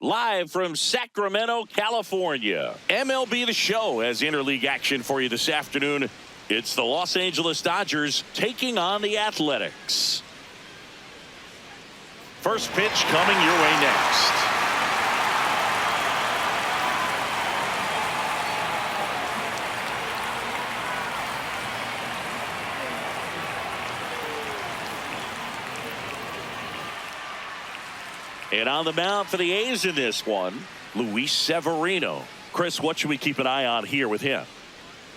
Live from Sacramento, California, MLB The Show has interleague action for you this afternoon. It's the Los Angeles Dodgers taking on the Athletics. First pitch coming your way next. And on the mound for the A's in this one, Luis Severino. Chris, what should we keep an eye on here with him?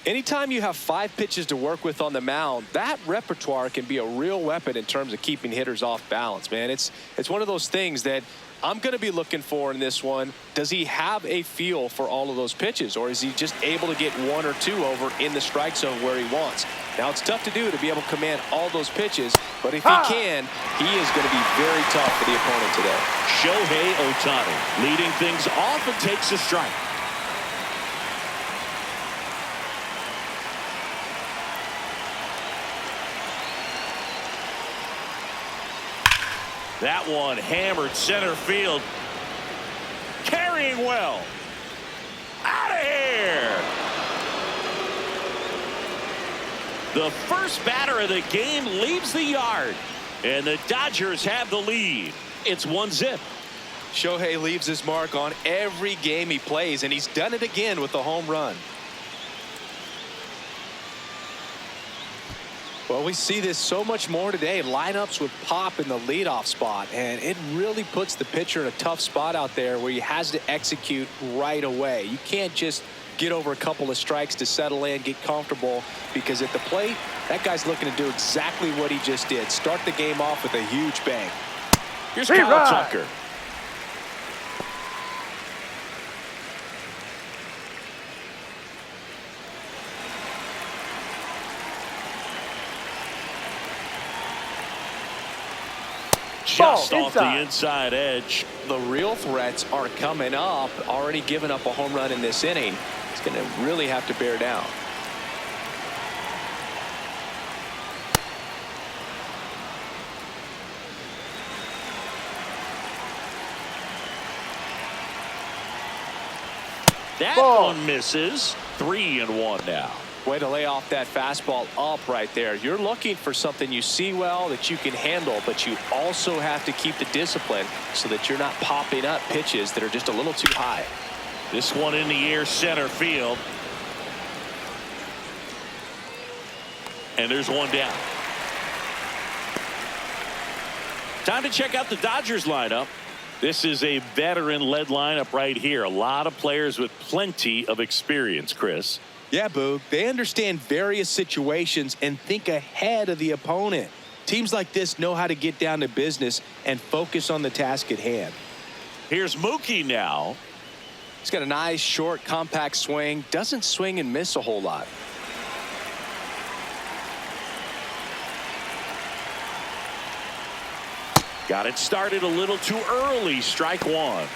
Anytime you have 5 pitches to work with on the mound, that repertoire can be a real weapon in terms of keeping hitters off balance, man. It's one of those things that I'm going to be looking for in this one. Does he have a feel for all of those pitches, or is he just able to get 1 or 2 over in the strike zone where he wants? Now, it's tough to do to be able to command all those pitches, but if he can, he is going to be very tough for the opponent today. Shohei Ohtani leading things off and takes a strike. That one hammered center field. Carrying well. Out of here. The first batter of the game leaves the yard. And the Dodgers have the lead. It's 1-0. Shohei leaves his mark on every game he plays, and he's done it again with the home run. Well, we see this so much more today. Lineups with pop in the leadoff spot, and it really puts the pitcher in a tough spot out there where he has to execute right away. You can't just get over a couple of strikes to settle in, get comfortable, because at the plate, that guy's looking to do exactly what he just did. Start the game off with a huge bang. Here's Kyle Tucker. Just off the inside edge. The real threats are coming up. Already given up a home run in this inning. He's going to really have to bear down. That one misses. 3-1 now. Way to lay off that fastball up right there. You're looking for something you see well that you can handle, but you also have to keep the discipline so that you're not popping up pitches that are just a little too high. This one in the air, center field. And there's one down. Time to check out the Dodgers lineup. This is a veteran-led lineup right here. A lot of players with plenty of experience, Chris. Yeah, Boog. They understand various situations and think ahead of the opponent. Teams like this know how to get down to business and focus on the task at hand. Here's Mookie now. He's got a nice, short, compact swing. Doesn't swing and miss a whole lot. Got it started a little too early. Strike one.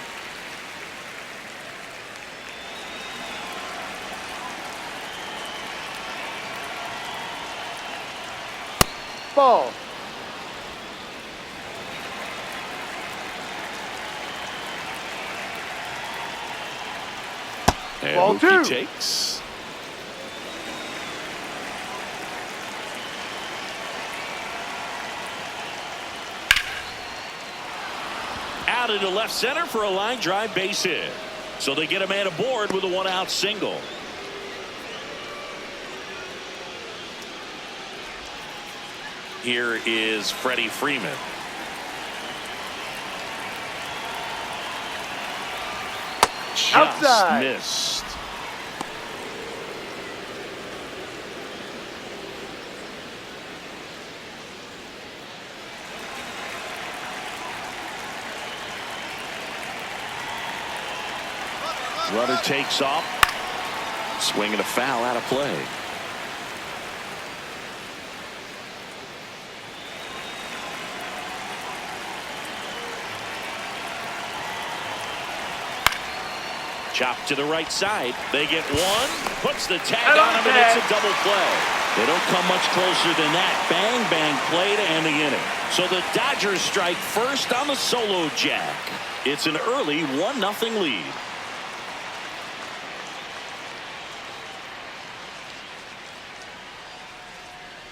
Ball. And Ball Mookie 2. takes. Out into left center for a line drive base hit. So they get a man aboard with a 1-out single. Here is Freddie Freeman. Just Outside. missed. Runner takes off. Swinging a foul out of play. Chop to the right side. They get one. Puts the tag on him, and it's a double play. They don't come much closer than that. Bang, bang play to end the inning. So the Dodgers strike first on the solo jack. It's an early 1-0 lead.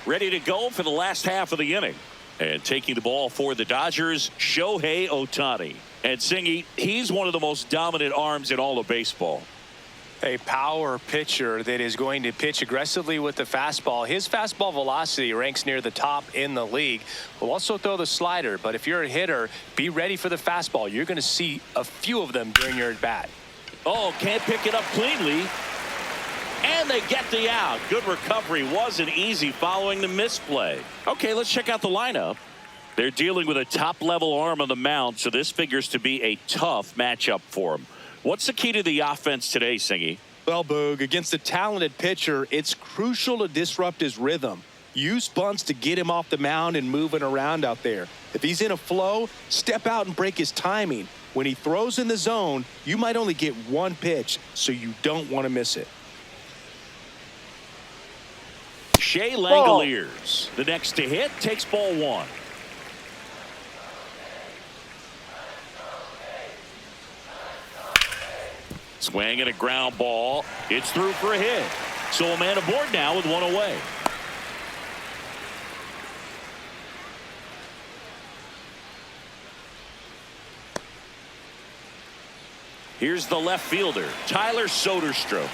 Ready to go for the last half of the inning. And taking the ball for the Dodgers, Shohei Ohtani. And Singy, he's one of the most dominant arms in all of baseball. A power pitcher that is going to pitch aggressively with the fastball. His fastball velocity ranks near the top in the league. Will also throw the slider, but if you're a hitter, be ready for the fastball. You're going to see a few of them during your at-bat. Oh, can't pick it up cleanly. And they get the out. Good recovery. Wasn't easy following the misplay. Okay, let's check out the lineup. They're dealing with a top-level arm on the mound, so this figures to be a tough matchup for them. What's the key to the offense today, Singy? Well, Boog, against a talented pitcher, it's crucial to disrupt his rhythm. Use bunts to get him off the mound and moving around out there. If he's in a flow, step out and break his timing. When he throws in the zone, you might only get one pitch, so you don't want to miss it. Shea Langoliers, the next to hit, takes ball one. Swing and a ground ball. It's through for a hit. So a man aboard now with one away. Here's the left fielder, Tyler Soderstrom.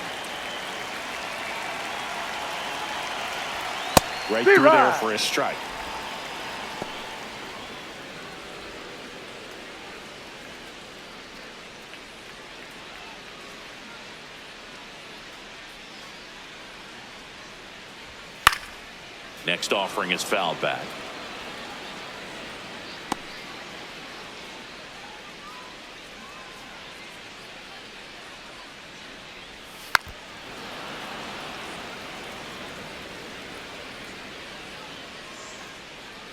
Right through there for a strike. Next offering is fouled back.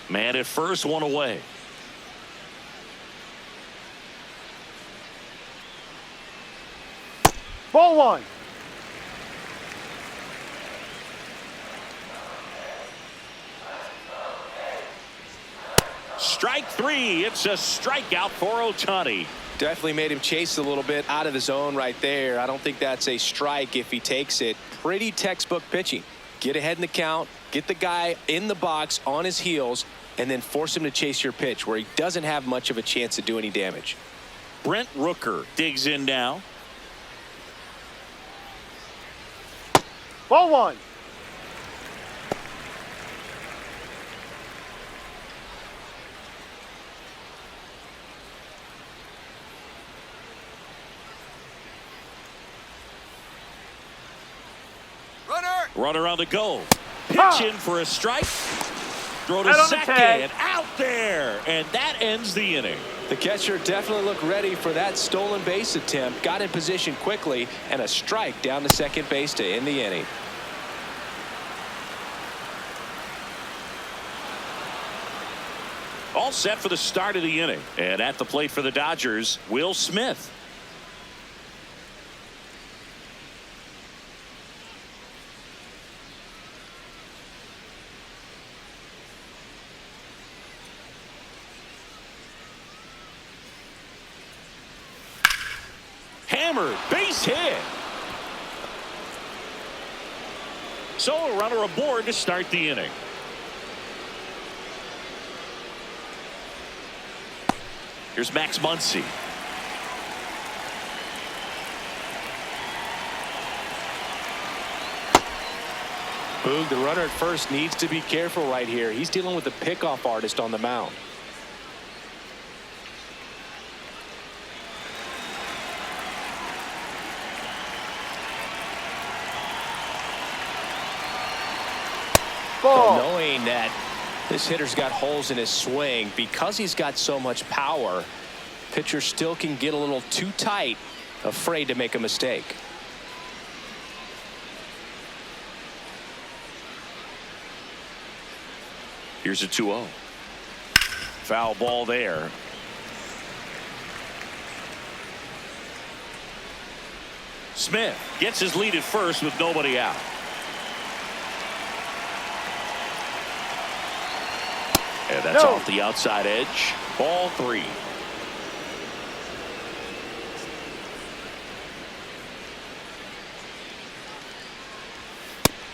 Man at first, one away. Ball one. Strike three. It's a strikeout for Ohtani. Definitely made him chase a little bit out of the zone right there. I don't think that's a strike if he takes it. Pretty textbook pitching. Get ahead in the count, get the guy in the box on his heels, and then force him to chase your pitch where he doesn't have much of a chance to do any damage. Brent Rooker digs in now. Ball one. Runner on the go. Pitching for a strike. Throw to second and out there. And that ends the inning. The catcher definitely looked ready for that stolen base attempt. Got in position quickly and a strike down to second base to end the inning. All set for the start of the inning. And at the plate for the Dodgers, Will Smith. Hammered, base hit. So a runner aboard to start the inning. Here's Max Muncy. Boog, the runner at first needs to be careful right here. He's dealing with the pickoff artist on the mound. Ball. Knowing that this hitter's got holes in his swing, because he's got so much power, pitcher still can get a little too tight, afraid to make a mistake. Here's a 2-0. Foul ball there. Smith gets his lead at first with nobody out. That's off the outside edge. Ball 3.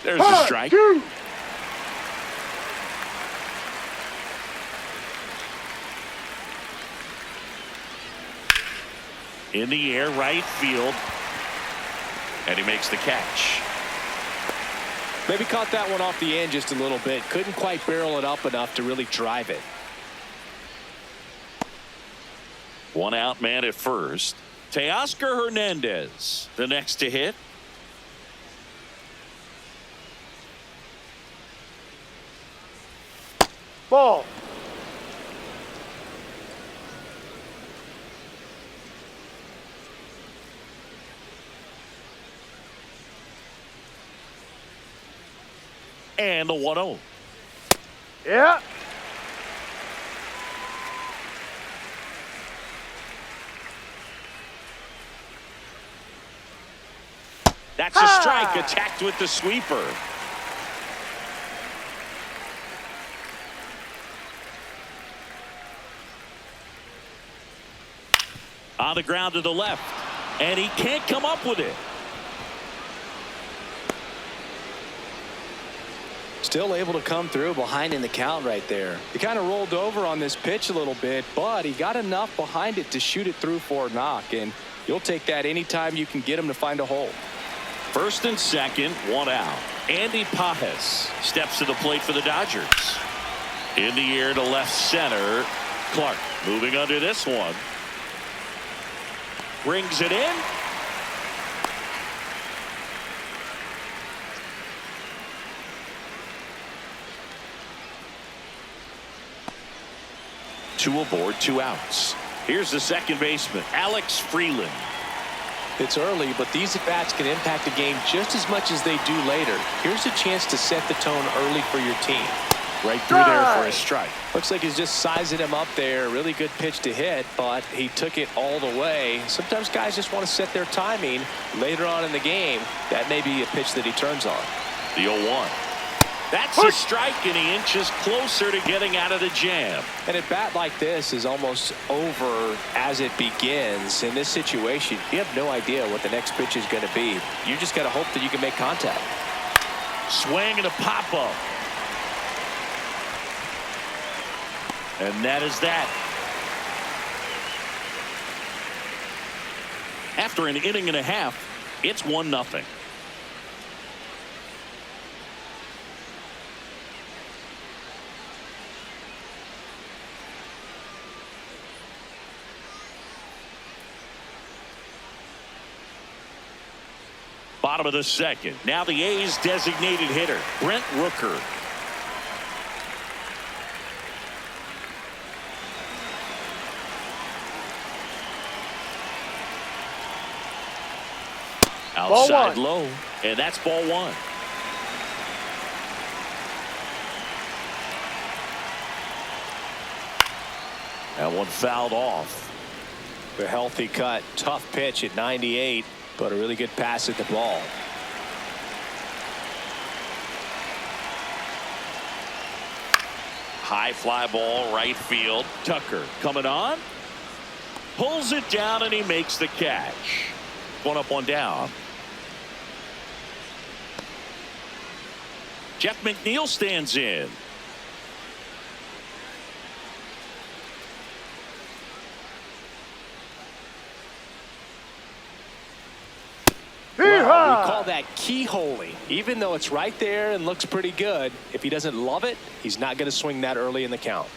There's a strike. In the air, right field. And he makes the catch. Maybe caught that one off the end just a little bit. Couldn't quite barrel it up enough to really drive it. One out man at first. Teoscar Hernandez, the next to hit. Ball. And the 1-0. Yeah. That's a strike, attacked with the sweeper. On the ground to the left, and he can't come up with it. Still able to come through behind in the count right there. He kind of rolled over on this pitch a little bit, but he got enough behind it to shoot it through for a knock, and you'll take that anytime you can get him to find a hole. First and second, one out. Andy Pajes steps to the plate for the Dodgers. In the air to left center. Clark moving under this one. Brings it in. Two aboard, 2 outs. Here's the second baseman, Alex Freeland. It's early, but these at-bats can impact the game just as much as they do later. Here's a chance to set the tone early for your team. Right through there for a strike. Looks like he's just sizing him up there. Really good pitch to hit, but he took it all the way. Sometimes guys just want to set their timing later on in the game. That may be a pitch that he turns on. The 0-1. That's a strike, and he inches closer to getting out of the jam. And a bat like this is almost over as it begins. In this situation, you have no idea what the next pitch is going to be. You just got to hope that you can make contact. Swing and a pop-up. And that is that. After an inning and a half, it's 1-0. Bottom of the second. Now the A's designated hitter, Brent Rooker. Outside low, and that's ball 1. That one fouled off. A healthy cut, tough pitch at 98, but a really good pass at the ball. High fly ball, right field. Tucker coming on. Pulls it down, and he makes the catch. One up, one down. Jeff McNeil stands in. Well, we call that keyholing. Even though it's right there and looks pretty good, if he doesn't love it, he's not going to swing that early in the count.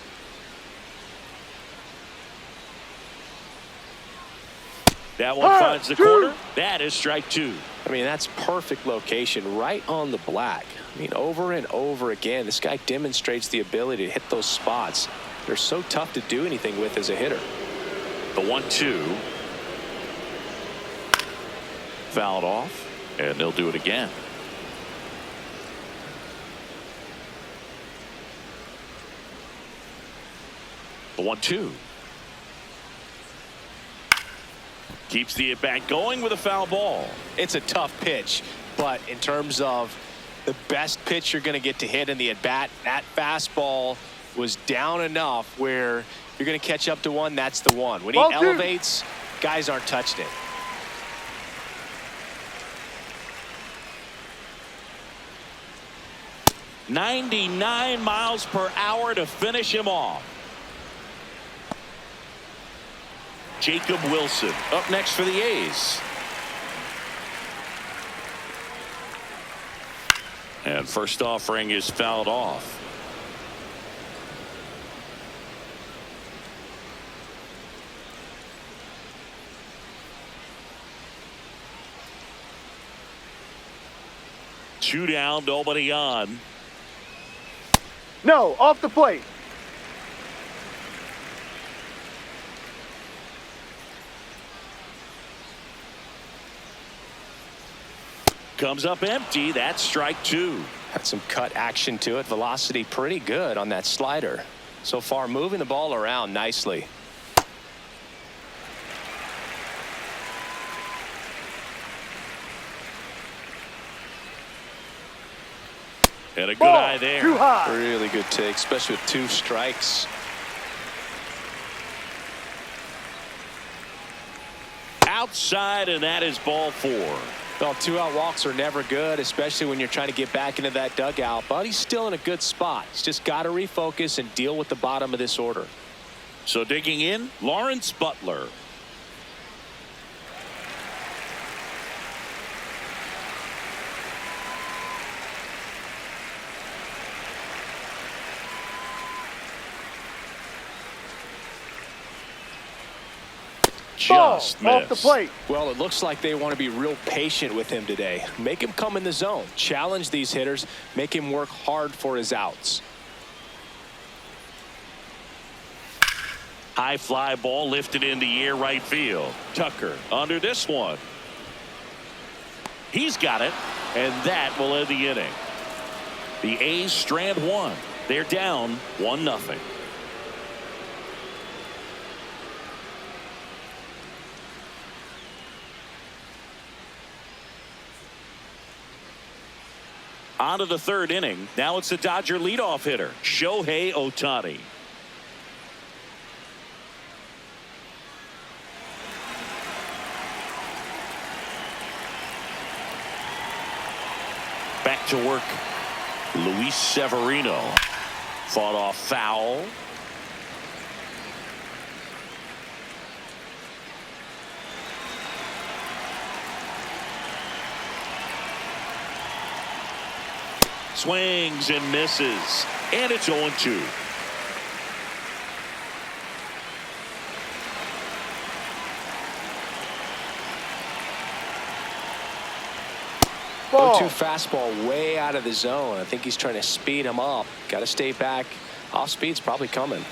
That one finds the corner. That is strike 2. I mean, that's perfect location, right on the black. I mean, over and over again, this guy demonstrates the ability to hit those spots. They're so tough to do anything with as a hitter. The 1-2. Fouled off, and they'll do it again. The 1-2. Keeps the at-bat going with a foul ball. It's a tough pitch, but in terms of the best pitch you're going to get to hit in the at-bat, that fastball was down enough where you're going to catch up to one, that's the one. When he Ball two. elevates, guys aren't touching it. .99 miles per hour to finish him off. Jacob Wilson up next for the A's. And first offering is fouled off. Two down, nobody on. No, off the plate. Comes up empty. That's strike two. Had some cut action to it. Velocity pretty good on that slider. So far, moving the ball around nicely. And a good Ball eye there. too high. Really good take, especially with 2 strikes. Outside, and that is ball 4. Well, 2-out walks are never good, especially when you're trying to get back into that dugout. But he's still in a good spot. He's just got to refocus and deal with the bottom of this order. So digging in, Lawrence Butler. Ball Just off the missed. plate. Well, it looks like they want to be real patient with him today. Make him come in the zone. Challenge these hitters. Make him work hard for his outs. High fly ball lifted in the air right field. Tucker under this one. He's got it, and that will end the inning. The A's strand one. They're down 1-0. On to the third inning. Now it's the Dodger leadoff hitter, Shohei Ohtani. Back to work, Luis Severino. Fought off foul. Swings and misses, and it's 0-2. Ball. 0-2 fastball way out of the zone. I think he's trying to speed him up. Got to stay back. Off speed's probably coming.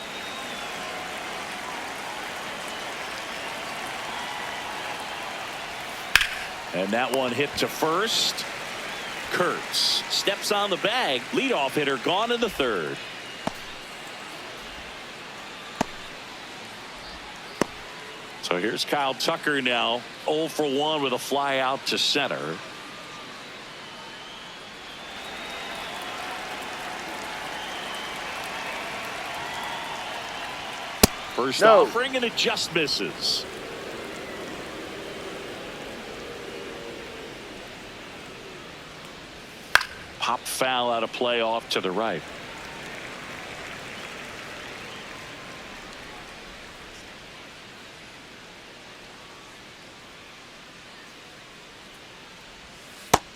And that one hit to first. Kurtz steps on the bag. Leadoff hitter gone in the third. So here's Kyle Tucker now 0 for 1 with a fly out to center. First No. offering, and it just misses. Pop foul out of play off to the right.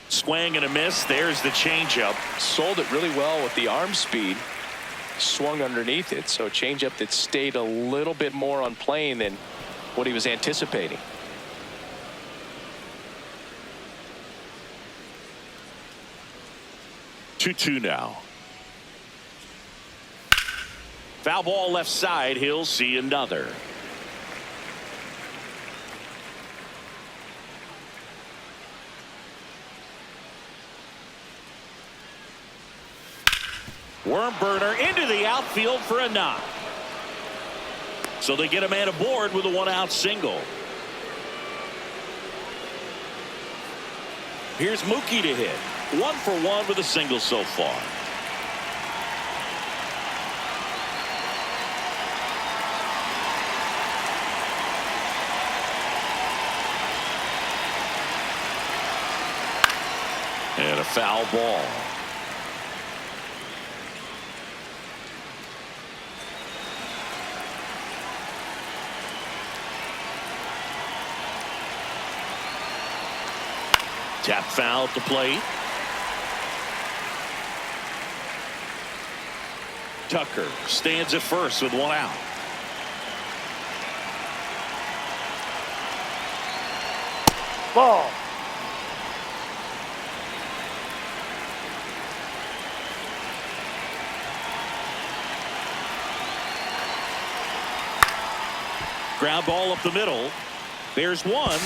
Swing and a miss. There's the changeup. Sold it really well with the arm speed. Swung underneath it, so a changeup that stayed a little bit more on plane than what he was anticipating. Two now. Foul ball left side. He'll see another. Worm burner into the outfield for a knock. So they get a man aboard with a 1-out single. Here's Mookie to hit. 1 for 1 with a single so far. And a foul ball. Tap foul at the plate. Tucker stands at first with one out. Ball. Ground ball up the middle. There's one.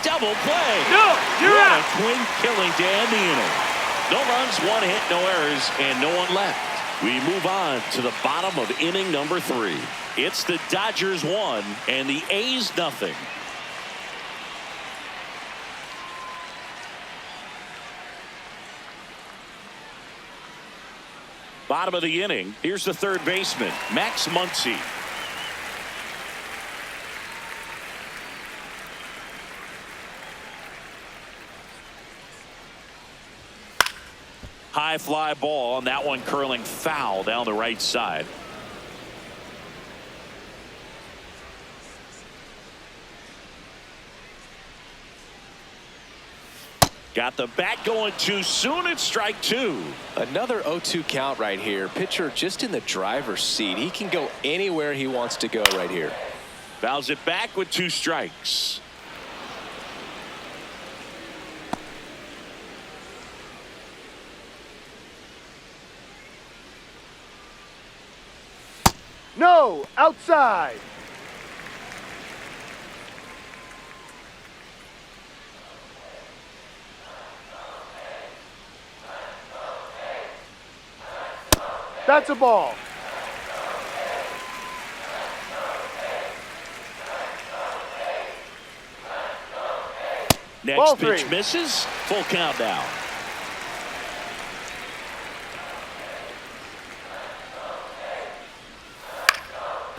Double play. No, you're what out. a twin killing to end the inning. No runs, one hit, no errors, and no one left. We move on to the bottom of inning number 3. It's the Dodgers 1 and the A's nothing. Bottom of the inning. Here's the third baseman, Max Muncy. High fly ball, and that one curling foul down the right side. Got the bat going too soon. It's strike 2. Another 0-2 count right here. Pitcher just in the driver's seat. He can go anywhere he wants to go right here. Fouls it back with 2 strikes. No, outside. That's a ball. Next Ball pitch 3. misses. Full count now.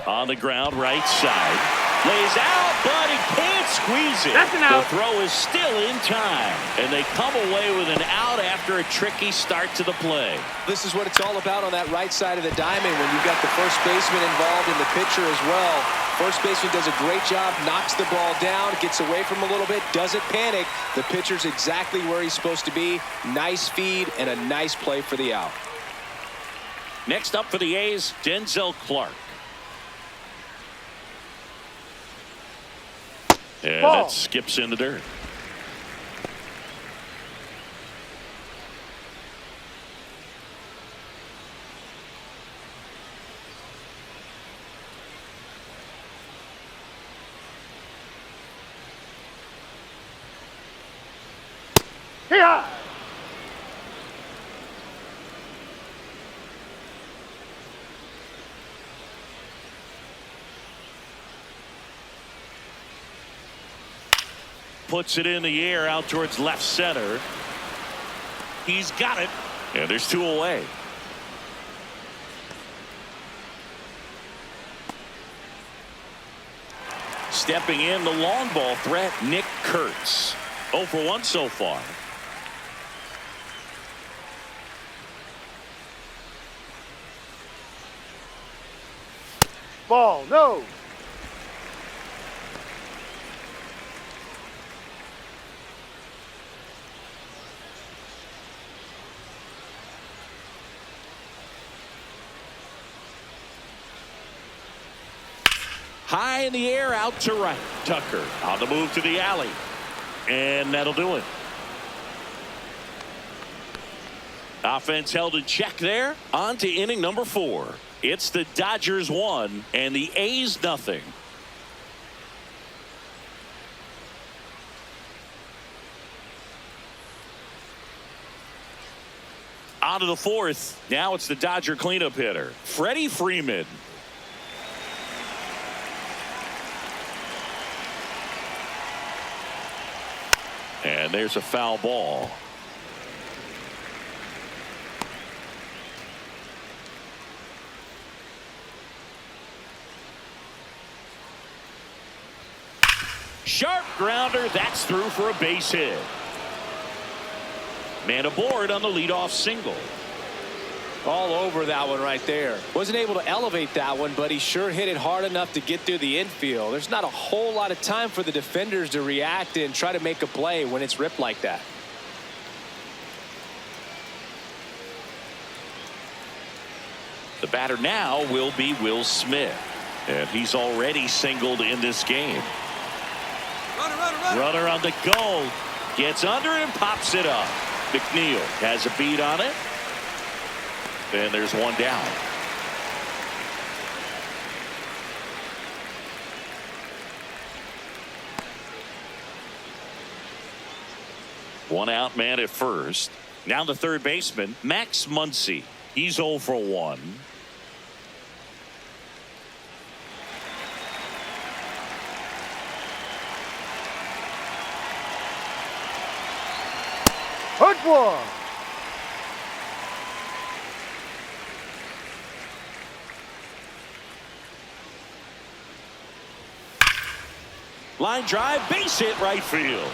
On the ground, right side. Lays out, but he can't squeeze it. That's an out. The throw is still in time, and they come away with an out after a tricky start to the play. This is what it's all about on that right side of the diamond when you've got the first baseman involved and the pitcher as well. First baseman does a great job, knocks the ball down, gets away from him a little bit, doesn't panic. The pitcher's exactly where he's supposed to be. Nice feed and a nice play for the out. Next up for the A's, Denzel Clark. And Ball. that skips in the dirt. Here. Puts it in the air out towards left center. He's got it. And there's 2 away. Stepping in, the long ball threat, Nick Kurtz. 0 for 1 so far. Ball. No. High in the air, out to right. Tucker on the move to the alley. And that'll do it. Offense held in check there. On to inning number 4. It's the Dodgers 1 and the A's nothing. On to the 4th. Now it's the Dodger cleanup hitter, Freddie Freeman. And there's a foul ball. Sharp grounder. That's through for a base hit. Man aboard on the leadoff single. All over that one right there. Wasn't able to elevate that one, but he sure hit it hard enough to get through the infield. There's not a whole lot of time for the defenders to react and try to make a play when it's ripped like that. The batter now will be Will Smith. And he's already singled in this game. Runner on the goal. Gets under it and pops it up. McNeil has a beat on it. And there's one down. One out man at first. Now the third baseman, Max Muncy. He's 0 for 1. Hook one. Line drive, base hit right field.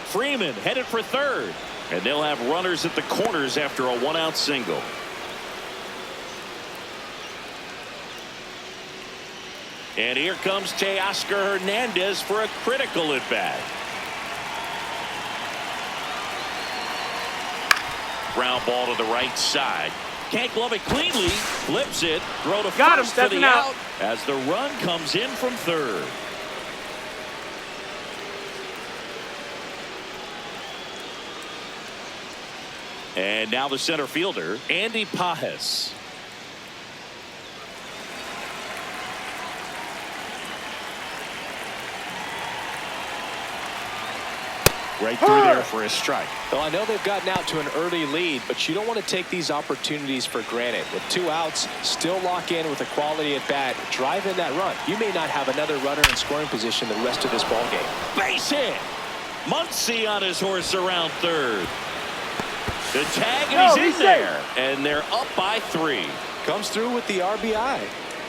Freeman headed for third. And they'll have runners at the corners after a one-out single. And here comes Teoscar Hernandez for a critical at bat. Ground ball to the right side. Can't glove it cleanly. Flips it. Throw to Got him, first for stepping the out. out as the run comes in from third. And now the center fielder, Andy Pajes. Right through there for a strike. Well, I know they've gotten out to an early lead, but you don't want to take these opportunities for granted. With 2 outs, still lock in with a quality at bat, drive in that run. You may not have another runner in scoring position the rest of this ball game. Base hit. Muncy on his horse around third. The tag, and he's in there. And they're up by 3. Comes through with the RBI.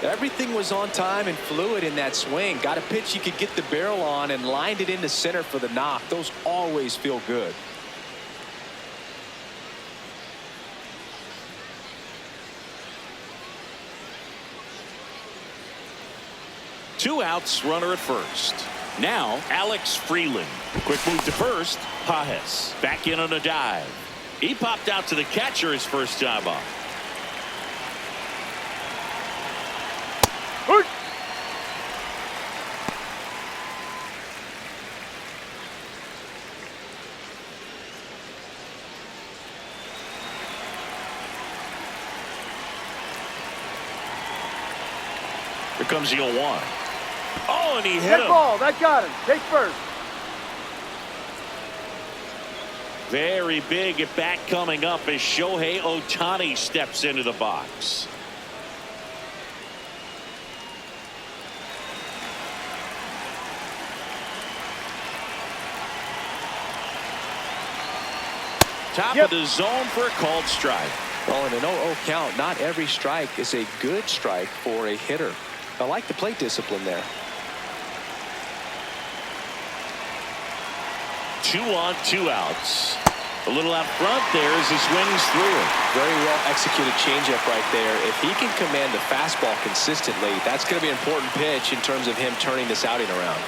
Everything was on time and fluid in that swing. Got a pitch you could get the barrel on and lined it into center for the knock. Those always feel good. Two outs, runner at first. Now Alex Freeland. Quick move to first. Pajes back in on a dive. He popped out to the catcher his first time up. Hook. Here comes the 0-1. Oh, and he hit Get him. ball. That got him. Take first. Very big at bat coming up as Shohei Ohtani steps into the box. Top of the zone for a called strike. Well, in an 0-0 count, not every strike is a good strike for a hitter. I like the plate discipline there. 2 on, 2 outs. A little out front there as he swings through it. Very well executed changeup right there. If he can command the fastball consistently, that's going to be an important pitch in terms of him turning this outing around.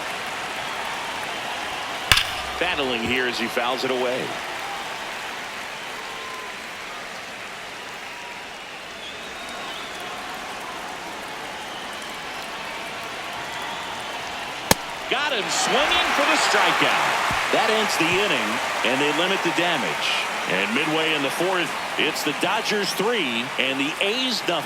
Battling here as he fouls it away. Got him swinging for the strikeout. That ends the inning, and they limit the damage. And midway in the 4th, it's the Dodgers 3 and the A's 0.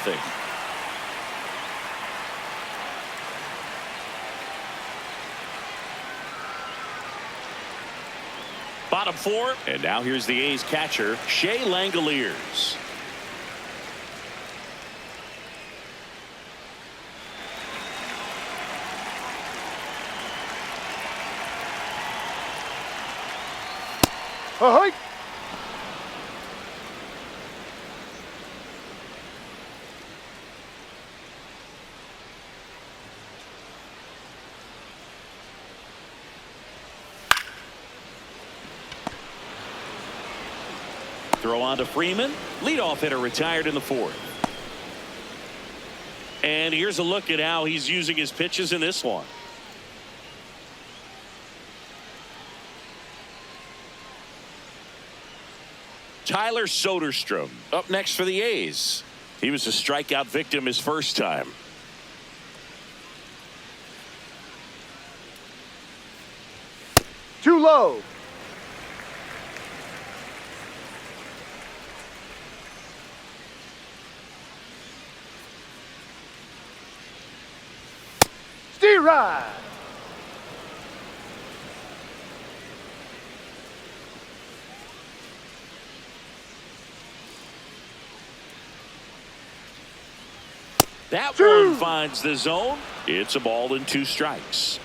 Bottom 4, and now here's the A's catcher, Shea Langoliers. Ahoy! Throw on to Freeman. Leadoff hitter retired in the fourth. And here's a look at how he's using his pitches in this one. Tyler Soderstrom up next for the A's. He was a strikeout victim his first time. Too low. Steer ride. That one finds the zone. It's a ball and 2 strikes.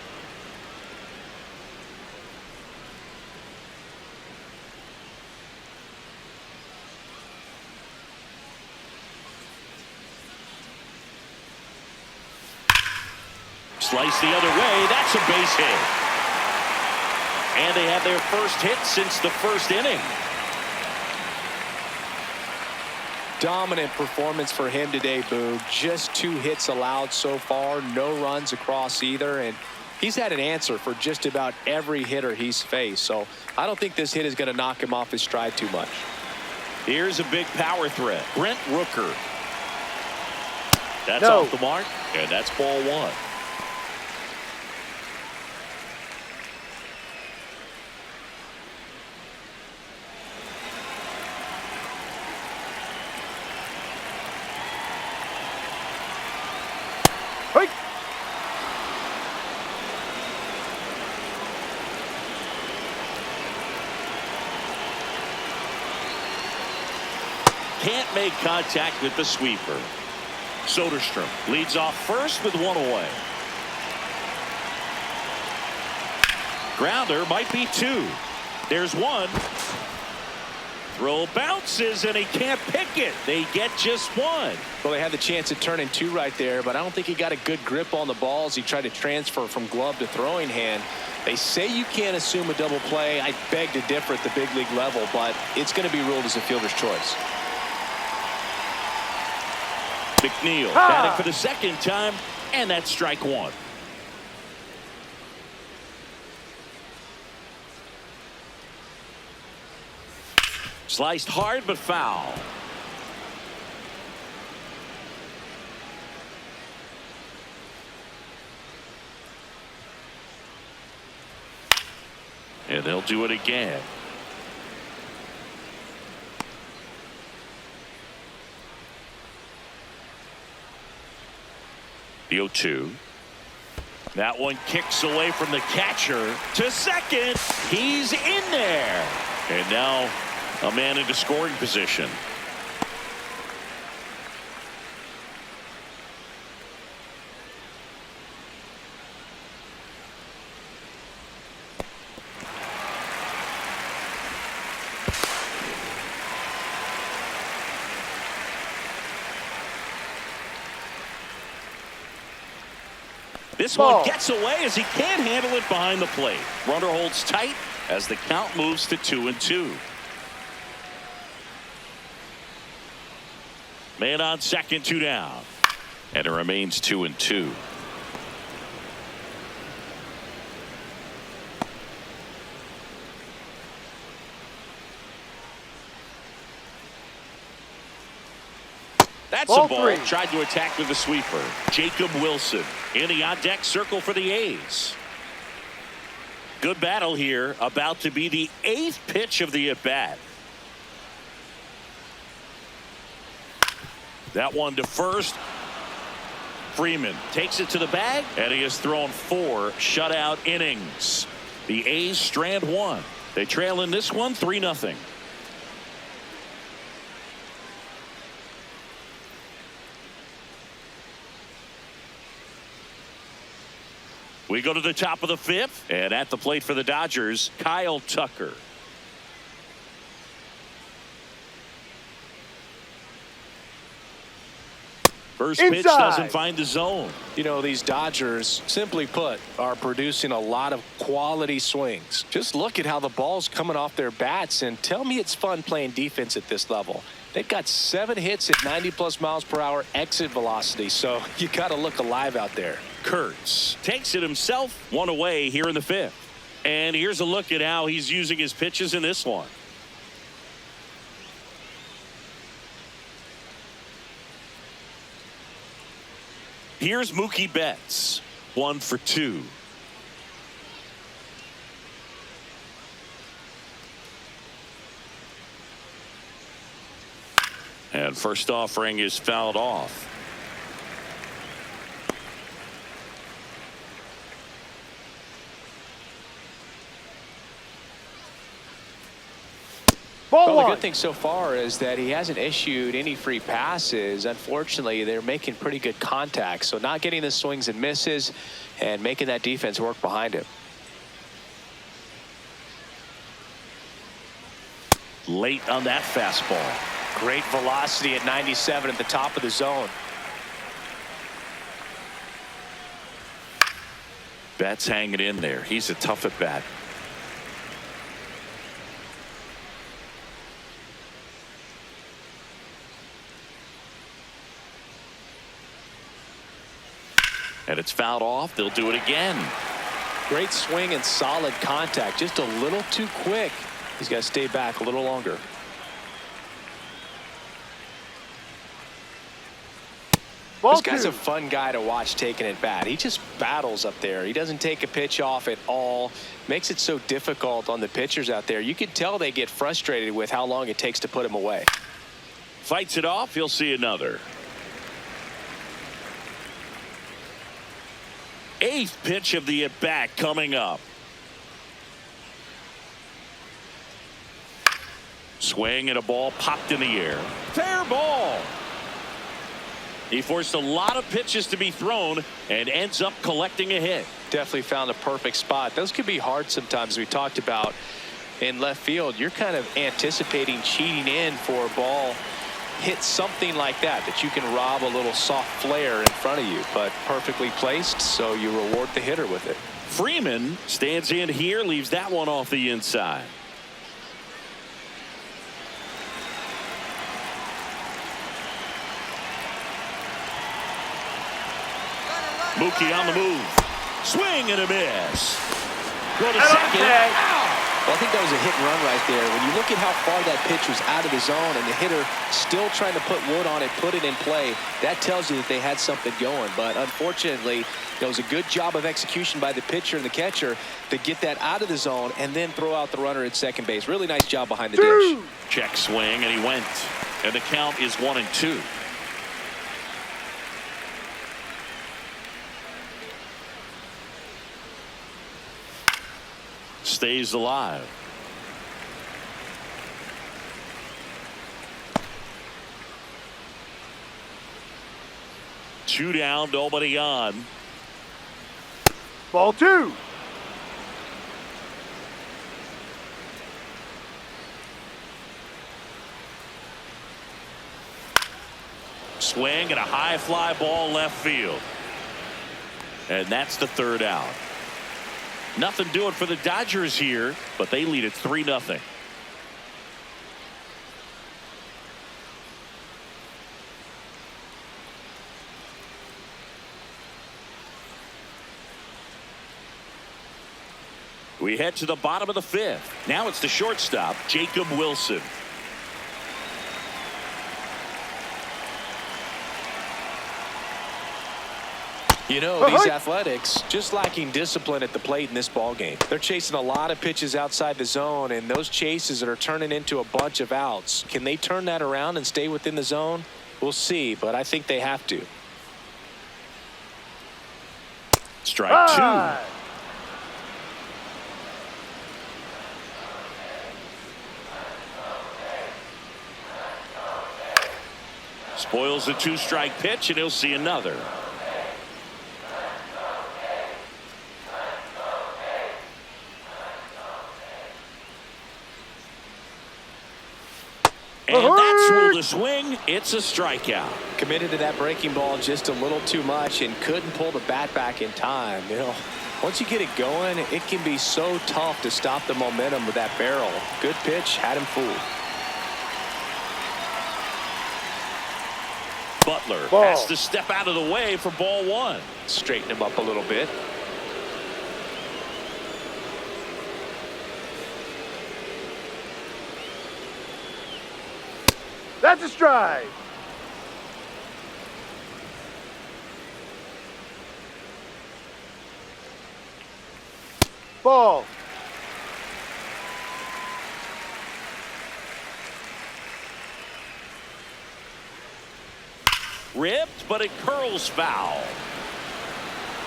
Slice the other way. That's a base hit. And they have their first hit since the first inning. Dominant performance for him today, Boog. Just 2 hits allowed so far, no runs across either, and he's had an answer for just about every hitter he's faced. So I don't think this hit is going to knock him off his stride too much. Here's a big power threat. Brent Rooker. That's No. off the mark, and that's ball 1. Hey. Can't make contact with the sweeper. Soderstrom leads off first with 1 away. Grounder might be 2. There's 1. Throw bounces and he can't pick it. They get just 1. Well, they had the chance at turning 2 right there, but I don't think he got a good grip on the ball as he tried to transfer from glove to throwing hand. They say you can't assume a double play. I beg to differ at the big league level, but it's going to be ruled as a fielder's choice. McNeil batting for the second time, and that's strike 1. Sliced hard but foul. And they'll do it again. The 0-2. That one kicks away from the catcher to second. He's in there. And now a man into scoring position. This one gets away as he can't handle it behind the plate. Runner holds tight as the count moves to 2-2. Man on second, 2 down. And it remains 2-2. That's Ball a ball. 3. Tried to attack with the sweeper. Jacob Wilson in the on-deck circle for the A's. Good battle here. About to be the 8th pitch of the at-bat. That one to first. Freeman takes it to the bag, and he has thrown 4 shutout innings. The A's strand 1. They trail in this one 3-0. We go to the top of the 5th, and at the plate for the Dodgers, Kyle Tucker. First pitch Inside. doesn't find the zone. You know, these Dodgers, simply put, are producing a lot of quality swings. Just look at how the ball's coming off their bats, and tell me it's fun playing defense at this level. They've got 7 hits at 90+ miles per hour exit velocity, so you got to look alive out there. Kurtz takes it himself, 1 away here in the 5th. And here's a look at how he's using his pitches in this one. Here's Mookie Betts, 1 for 2. And first offering is fouled off. Ball Well, the one. good thing so far is that he hasn't issued any free passes. Unfortunately, they're making pretty good contact, so not getting the swings and misses and making that defense work behind him. Late on that fastball. Great velocity at 97 at the top of the zone. Betts hanging in there. He's a tough at bat. And it's fouled off. They'll do it again. Great swing and solid contact. Just a little too quick. He's got to stay back a little longer. Ball This guy's two. a fun guy to watch taking at bat. He just battles up there. He doesn't take a pitch off at all. Makes it so difficult on the pitchers out there. You can tell they get frustrated with how long it takes to put him away. Fights it off. He'll see another. 8th pitch of the at-bat coming up. Swing and a ball popped in the air. Fair ball. He forced a lot of pitches to be thrown and ends up collecting a hit. Definitely found a perfect spot. Those could be hard sometimes. We talked about in left field. You're kind of anticipating cheating in for a ball. Hit something like that you can rob a little soft flare in front of you, but perfectly placed, so you reward the hitter with it. Freeman stands in here, leaves that one off the inside. Mookie on the move. Swing and a miss. Go to second. Well, I think that was a hit and run right there. When you look at how far that pitch was out of the zone and the hitter still trying to put wood on it, put it in play, that tells you that they had something going. But unfortunately, it was a good job of execution by the pitcher and the catcher to get that out of the zone and then throw out the runner at second base. Really nice job behind the dish. Check swing, and he went. And the count is 1-2. Stays alive. Two down, nobody on. Ball two. Swing and a high fly ball left field. And that's the 3rd out. Nothing doing for the Dodgers here, but they lead at 3-0. We head to the bottom of the 5th. Now it's the shortstop, Jacob Wilson. You know, these Athletics just lacking discipline at the plate in this ball game. They're chasing a lot of pitches outside the zone, and those chases that are turning into a bunch of outs. Can they turn that around and stay within the zone? We'll see, but I think they have to. Strike 2. Spoils the 2-strike pitch, and he'll see another. And that's ruled a swing. It's a strikeout. Committed to that breaking ball just a little too much and couldn't pull the bat back in time. You know, once you get it going, it can be so tough to stop the momentum with that barrel. Good pitch, had him fooled. Butler Ball. has to step out of the way for ball one. Straighten him up a little bit. That's a strike. Ball. Ripped, but it curls foul.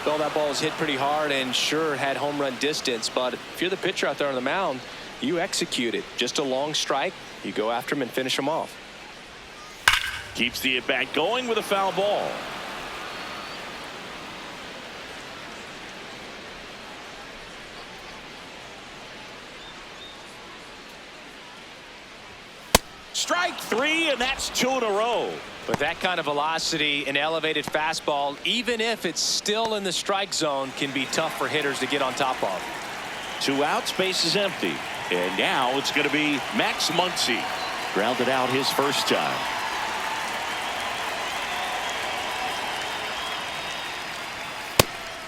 Well, that ball was hit pretty hard and sure had home run distance, but if you're the pitcher out there on the mound, you execute it. Just a long strike, you go after him and finish him off. Keeps the at-bat going with a foul ball. Strike three, and that's 2 in a row. With that kind of velocity, an elevated fastball, even if it's still in the strike zone, can be tough for hitters to get on top of. 2 outs, base is empty. And now it's going to be Max Muncy. Grounded out his first time.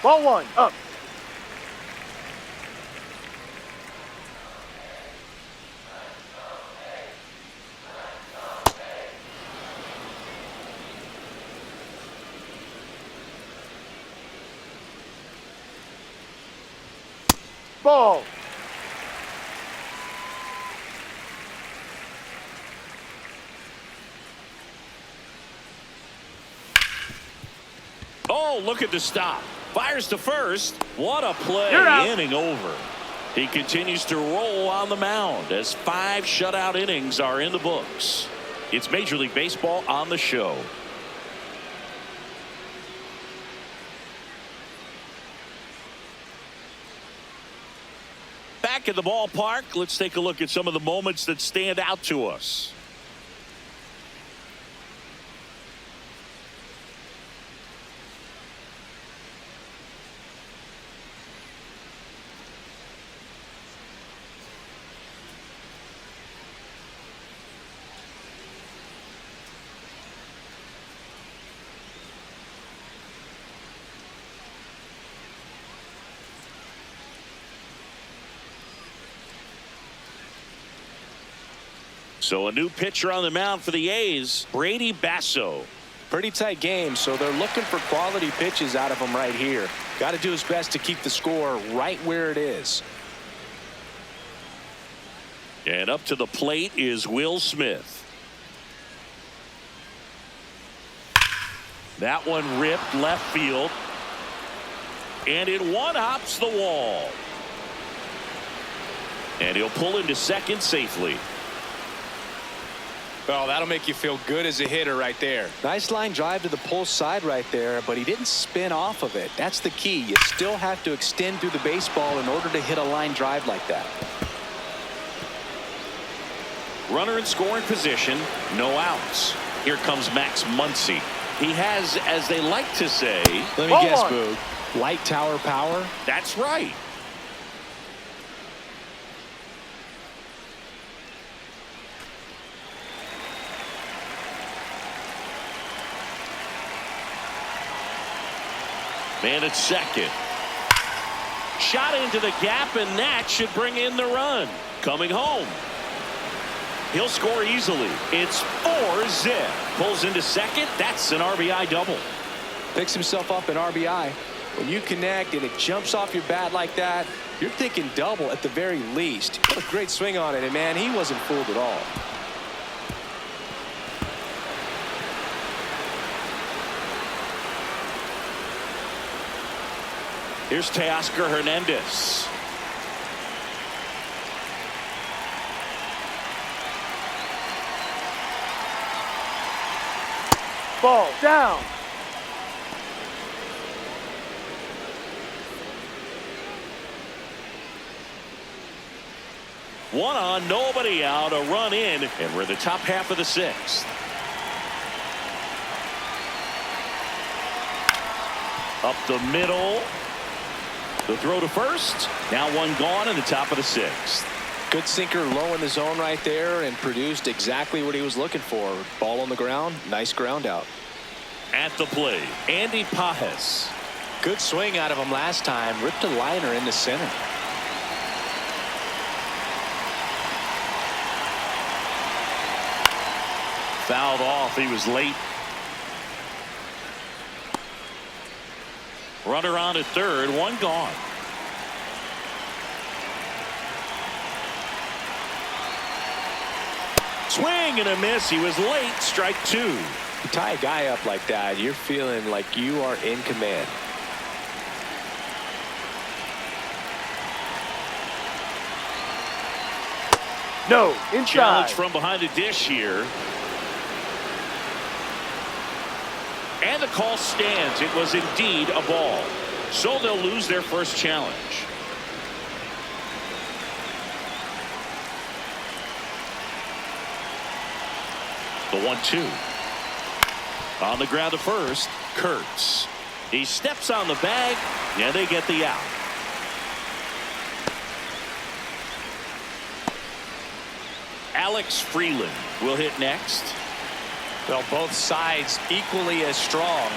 Ball one. Up. Ball. Oh, look at the stop. Fires to first. What a play. You're out. Inning over. He continues to roll on the mound as 5 shutout innings are in the books. It's Major League Baseball on the show. Back at the ballpark, let's take a look at some of the moments that stand out to us. So a new pitcher on the mound for the A's, Brady Basso. Pretty tight game, so they're looking for quality pitches out of him right here. Got to do his best to keep the score right where it is. And up to the plate is Will Smith. That one ripped left field. And it one-hops the wall. And he'll pull into second safely. Well, that'll make you feel good as a hitter right there. Nice line drive to the pull side right there, but he didn't spin off of it. That's the key. You still have to extend through the baseball in order to hit a line drive like that. Runner in scoring position, no outs. Here comes Max Muncy. He has, as they like to say, Let me guess, Boog. Light tower power? That's right. Man at second. Shot into the gap, and that should bring in the run. Coming home. He'll score easily. It's 4-zip. Pulls into second. That's an RBI double. Picks himself up an RBI. When you connect and it jumps off your bat like that, you're thinking double at the very least. What a great swing on it, and man, he wasn't fooled at all. Here's Teoscar Hernandez. Ball down. One on, nobody out, a run in, and we're in the top half of the sixth. Up the middle. The throw to first. Now one gone in the top of the sixth. Good sinker low in the zone right there and produced exactly what he was looking for. Ball on the ground. Nice ground out. At the plate, Andy Pajes. Good swing out of him last time. Ripped a liner in the center. Fouled off. He was late. Runner on at third. One gone. Swing and a miss. He was late. Strike two. You tie a guy up like that, you're feeling like you are in command. No, inside. Challenge from behind the dish here. And the call stands. It was indeed a ball. So they'll lose their first challenge. The 1-2. On the ground to first, Kurtz. He steps on the bag, and they get the out. Alex Freeland will hit next. Well, both sides equally as strong.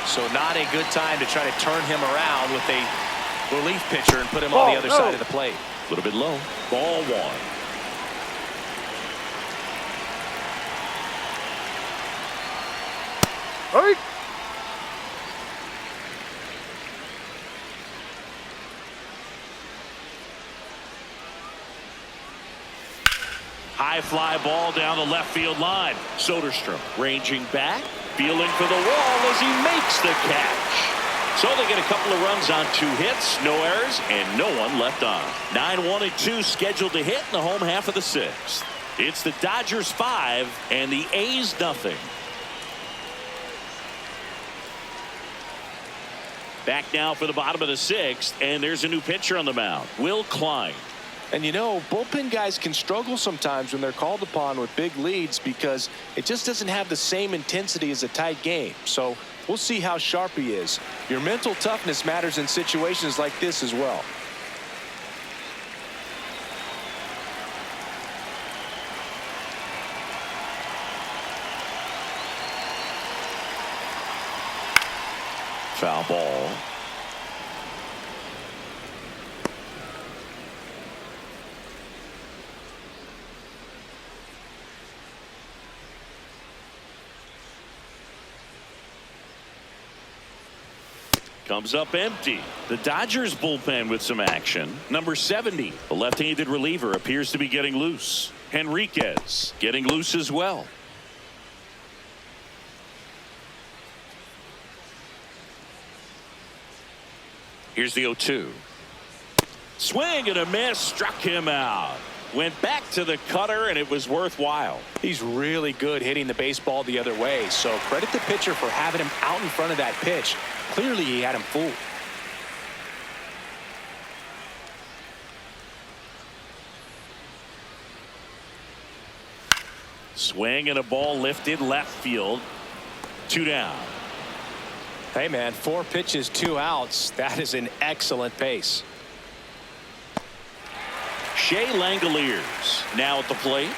So not a good time to try to turn him around with a relief pitcher and put him on the other side of the plate. A little bit low. Ball one. Hurry. High fly ball down the left field line. Soderstrom ranging back, feeling for the wall as he makes the catch. So they get a couple of runs on 2 hits, no errors, and no one left on. 9-1-2 scheduled to hit in the home half of the sixth. It's the Dodgers 5 and the A's nothing. Back now for the bottom of the sixth, and there's a new pitcher on the mound, Will Klein. And you know, bullpen guys can struggle sometimes when they're called upon with big leads because it just doesn't have the same intensity as a tight game. So we'll see how sharp he is. Your mental toughness matters in situations like this as well. Foul ball. Comes up empty. The Dodgers bullpen with some action. Number 70, the left-handed reliever, appears to be getting loose. Henriquez getting loose as well. Here's the 0-2. Swing and a miss. Struck him out. Went back to the cutter, and it was worthwhile. He's really good hitting the baseball the other way. So credit the pitcher for having him out in front of that pitch. Clearly, he had him fooled. Swing and a ball lifted left field. 2 down. Hey, man, 4 pitches, 2 outs. That is an excellent pace. Shea Langoliers now at the plate.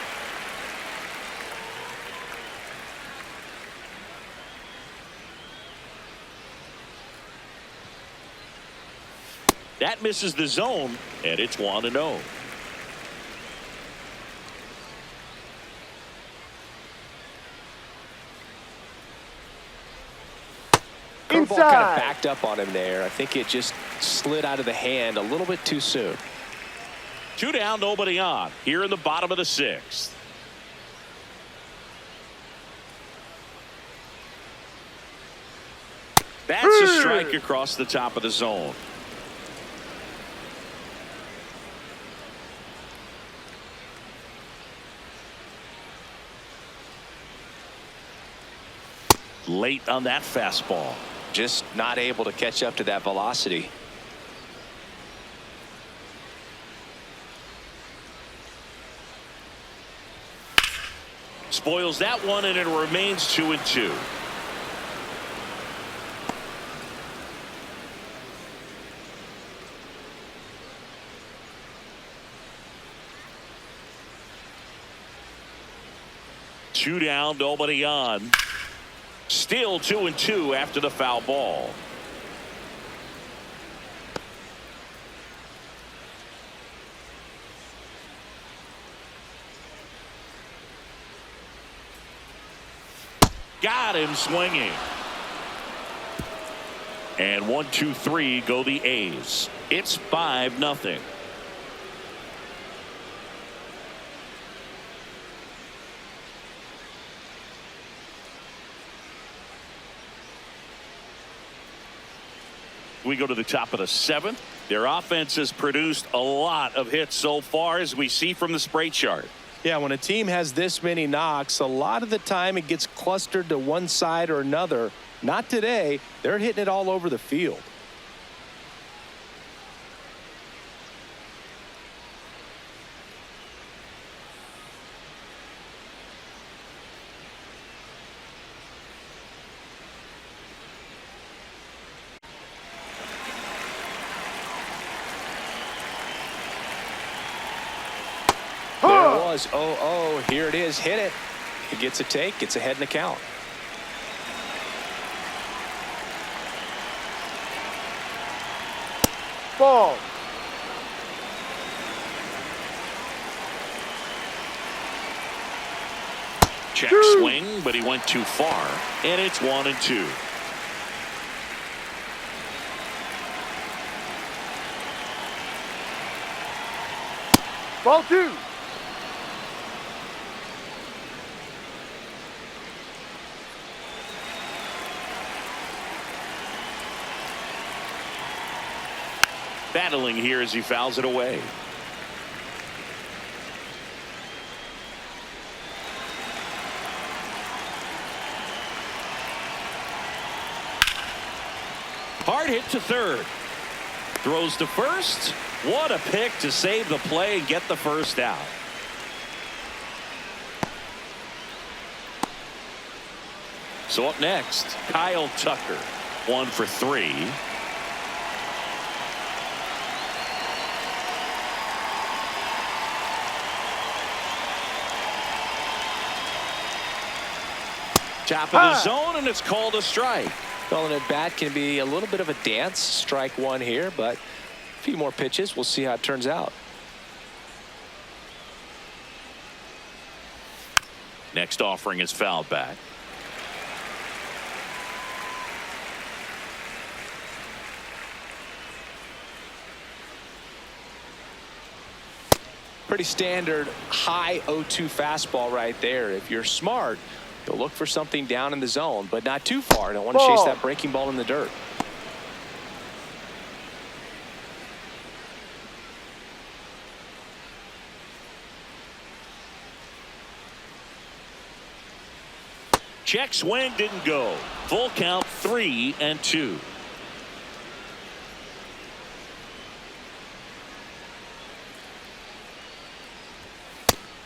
That misses the zone, and it's 1-0. Curveball kind of backed up on him there. I think it just slid out of the hand a little bit too soon. 2 down, nobody on. Here in the bottom of the sixth. That's a strike across the top of the zone. Late on that fastball. Just not able to catch up to that velocity. Spoils that one, and it remains 2-2. Two down, nobody on. Still 2-2 after the foul ball. Got him swinging. And 1, 2, 3 go the A's. It's 5-0. We go to the top of the 7th. Their offense has produced a lot of hits so far, as we see from the spray chart. Yeah, when a team has this many knocks, a lot of the time it gets clustered to one side or another. Not today. They're hitting it all over the field. There it was. Oh, here it is. Hit it. He gets a take. Gets ahead in the count. Ball. Check swing, but he went too far, and it's 1-2. Ball 2. Battling here as he fouls it away. Hard hit to third. Throws to first. What a pick to save the play and get the first out. So up next, Kyle Tucker. 1 for 3. Top of the zone, and it's called a strike. Calling it bat can be a little bit of a dance. Strike one here, but a few more pitches. We'll see how it turns out. Next offering is fouled back. Pretty standard high 0-2 fastball right there. If you're smart, you'll look for something down in the zone, but not too far. Don't want to chase that breaking ball in the dirt. Check swing, didn't go. Full count, 3-2.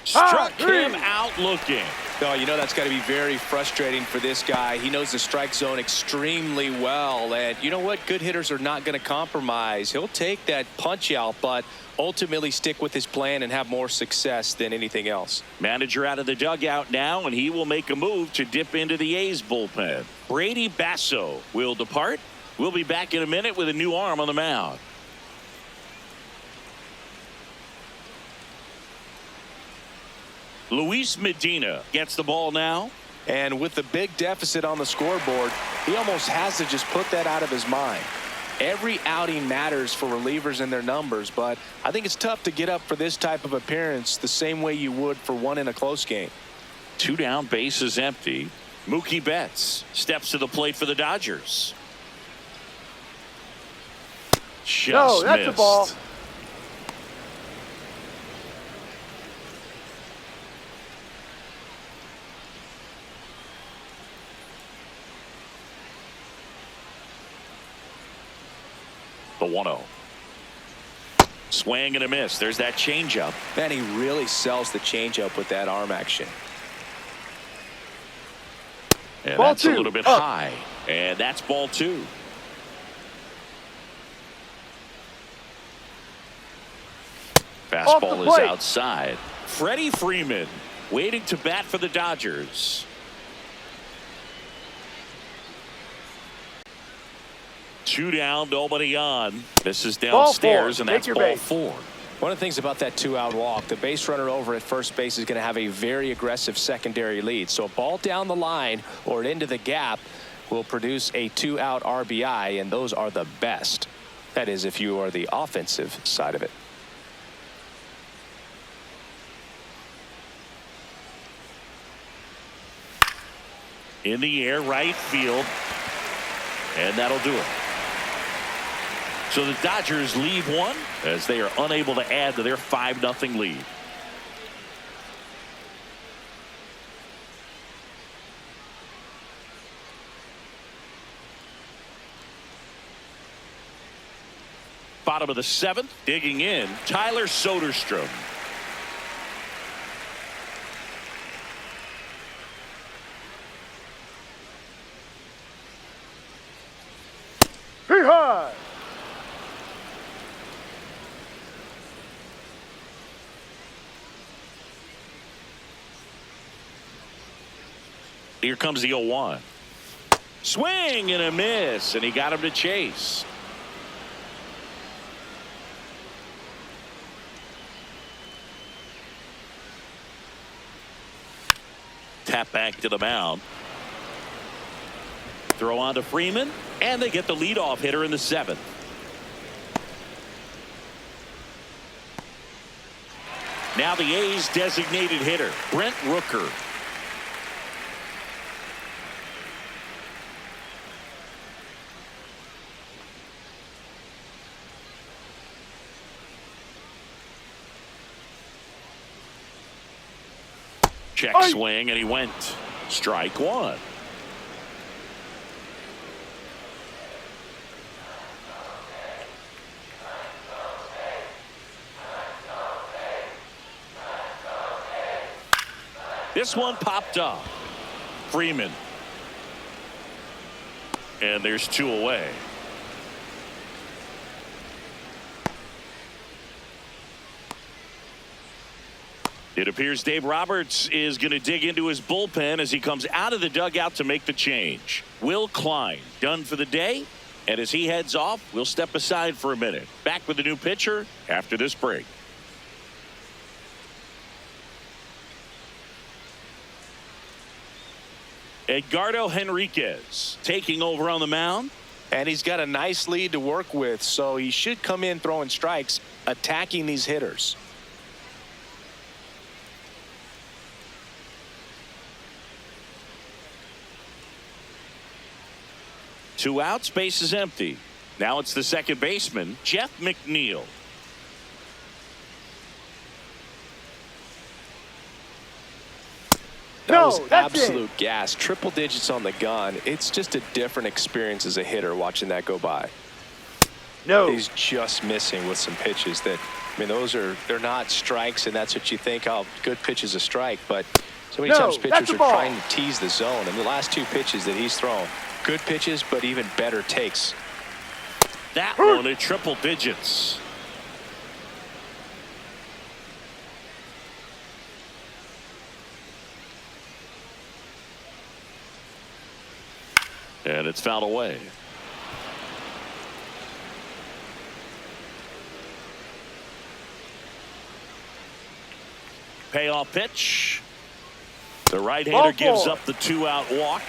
Struck him out looking. Oh, you know that's got to be very frustrating for this guy. He knows the strike zone extremely well, and you know what? Good hitters are not going to compromise. He'll take that punch out, but ultimately stick with his plan and have more success than anything else. Manager out of the dugout now, and he will make a move to dip into the A's bullpen. Brady Basso will depart. We'll be back in a minute with a new arm on the mound. Luis Medina gets the ball now. And with the big deficit on the scoreboard, he almost has to just put that out of his mind. Every outing matters for relievers and their numbers, but I think it's tough to get up for this type of appearance the same way you would for one in a close game. 2 down, bases empty. Mookie Betts steps to the plate for the Dodgers. No, that's missed. a ball. The 1-0. Swing and a miss. There's that changeup. Man, he really sells the changeup with that arm action. And Ball that's a two, little bit up. high. And that's ball 2. Fastball is plate. outside. Freddie Freeman waiting to bat for the Dodgers. 2 down, nobody on. This is downstairs, and that's Take your ball base. 4. One of the things about that 2-out walk, the base runner over at first base is going to have a very aggressive secondary lead. So a ball down the line or into the gap will produce a 2-out RBI, and those are the best. That is, if you are the offensive side of it. In the air, right field. And that'll do it. So the Dodgers leave one as they are unable to add to their 5-0 lead. Bottom of the 7th, digging in, Tyler Soderstrom. High. Here comes the 0-1. Swing and a miss, and he got him to chase. Tap back to the mound. Throw on to Freeman, and they get the leadoff hitter in the 7th. Now the A's designated hitter, Brent Rooker. Check swing, and he went. Strike 1. This one popped up. Freeman. And there's 2 away. It appears Dave Roberts is going to dig into his bullpen as he comes out of the dugout to make the change. Will Klein done for the day. And as he heads off, we'll step aside for a minute. Back with the new pitcher after this break. Edgardo Henriquez taking over on the mound. And he's got a nice lead to work with, so he should come in throwing strikes, attacking these hitters. Two outs, base is empty. Now it's the second baseman, Jeff McNeil. That was that's absolute it. gas. Triple digits on the gun. It's just a different experience as a hitter watching that go by. No. He's just missing with some pitches that, I mean, they're not strikes, and that's what you think, oh, good pitch is a strike. But so many times pitchers are trying to tease the zone. And the last 2 pitches that he's thrown, good pitches, but even better takes. That one at triple digits. And it's fouled away. Payoff pitch. The right-hander gives up the 2-out walk.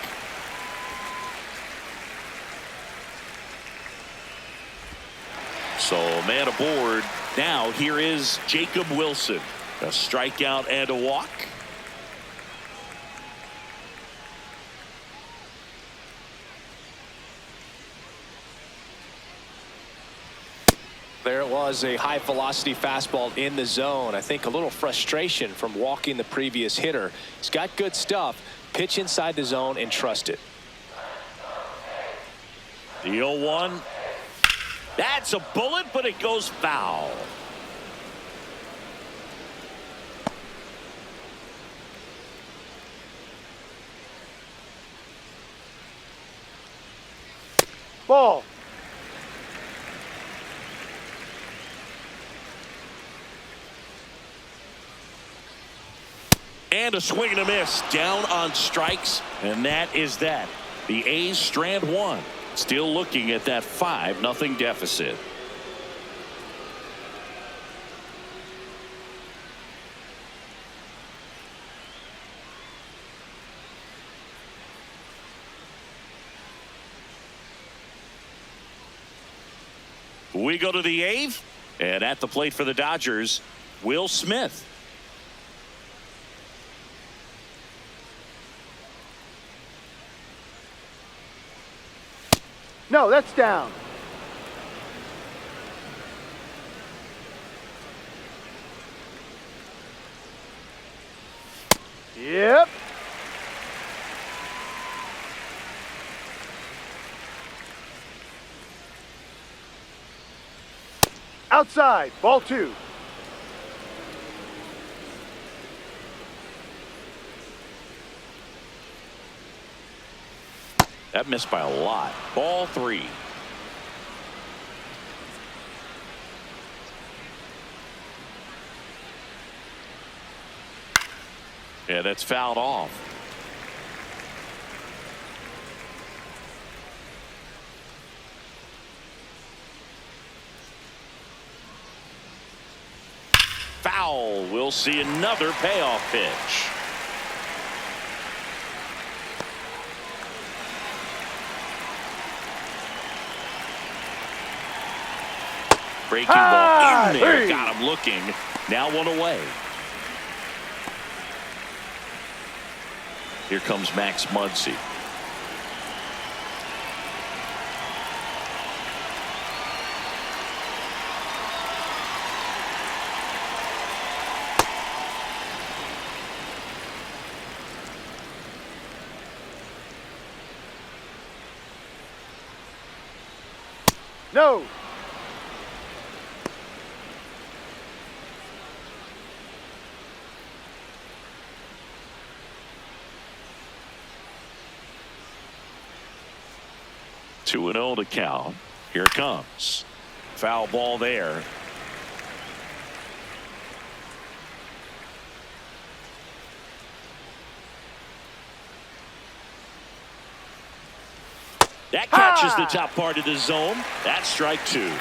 So man aboard. Now here is Jacob Wilson. A strikeout and a walk. There it was, a high velocity fastball in the zone. I think a little frustration from walking the previous hitter. He's got good stuff. Pitch inside the zone and trust it. The 0-1. That's a bullet, but it goes foul. Ball. And a swing and a miss. Down on strikes. And that is that. The A's strand one. Still looking at that 5-0 deficit. We go to the 8th, and at the plate for the Dodgers, Will Smith. No, that's down. Yep. Outside, ball 2. That missed by a lot. Ball 3. Yeah, that's fouled off. Foul. We'll see another payoff pitch. Breaking ball in there. Got him looking. Now 1 away. Here comes Max Muncy. No. Two and 0 to count. Here it comes. Foul ball there. That catches the top part of the zone. That's strike 2.